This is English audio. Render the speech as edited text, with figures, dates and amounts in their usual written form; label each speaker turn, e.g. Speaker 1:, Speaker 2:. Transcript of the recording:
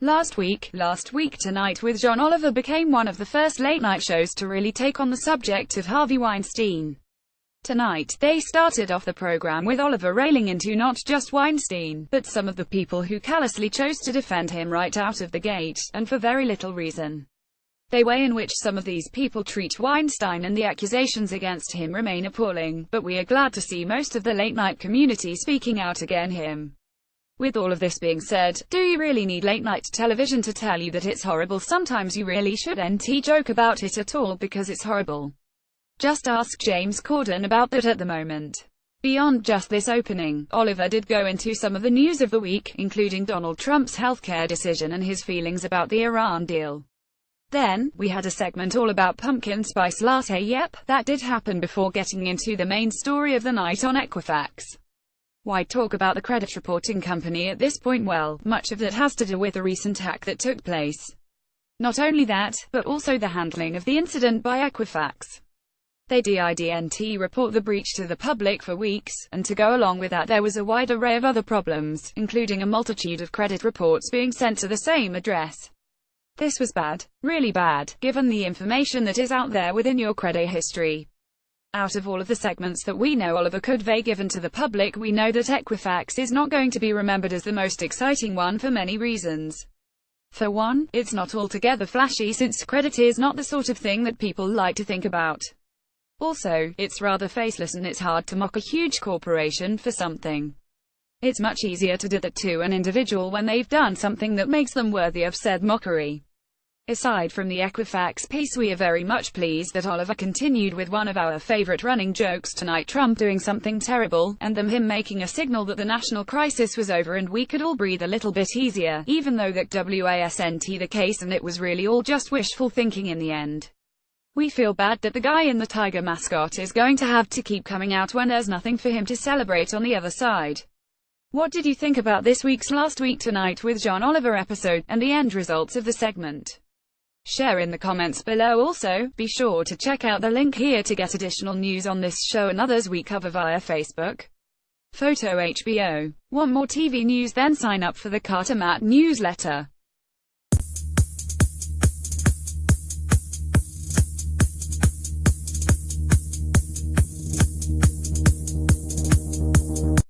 Speaker 1: Last Week Tonight with John Oliver became one of the first late-night shows to really take on the subject of Harvey Weinstein. Tonight, they started off the program with Oliver railing into not just Weinstein, but some of the people who callously chose to defend him right out of the gate, and for very little reason. The way in which some of these people treat Weinstein and the accusations against him remain appalling, but we are glad to see most of the late-night community speaking out against him. With all of this being said, do you really need late-night television to tell you that it's horrible? Sometimes you really shouldn't joke about it at all because it's horrible. Just ask James Corden about that at the moment. Beyond just this opening, Oliver did go into some of the news of the week, including Donald Trump's healthcare decision and his feelings about the Iran deal. Then, we had a segment all about pumpkin spice latte. Yep, that did happen, before getting into the main story of the night on Equifax. Why talk about the credit reporting company at this point? Well, much of that has to do with the recent hack that took place. Not only that, but also the handling of the incident by Equifax. They didn't report the breach to the public for weeks, and to go along with that there was a wide array of other problems, including a multitude of credit reports being sent to the same address. This was bad, really bad, given the information that is out there within your credit history. Out of all of the segments that we know Oliver could have given to the public, we know that Equifax is not going to be remembered as the most exciting one for many reasons. For one, it's not altogether flashy, since credit is not the sort of thing that people like to think about. Also, it's rather faceless and it's hard to mock a huge corporation for something. It's much easier to do that to an individual when they've done something that makes them worthy of said mockery. Aside from the Equifax piece, we are very much pleased that Oliver continued with one of our favorite running jokes tonight: Trump doing something terrible, and then him making a signal that the national crisis was over and we could all breathe a little bit easier, even though that wasn't the case and it was really all just wishful thinking in the end. We feel bad that the guy in the tiger mascot is going to have to keep coming out when there's nothing for him to celebrate on the other side. What did you think about this week's Last Week Tonight with John Oliver episode, and the end results of the segment? Share in the comments below. Also, be sure to check out the link here to get additional news on this show and others we cover via Facebook. Photo HBO. Want more TV news? Then sign up for the Carter Matt newsletter.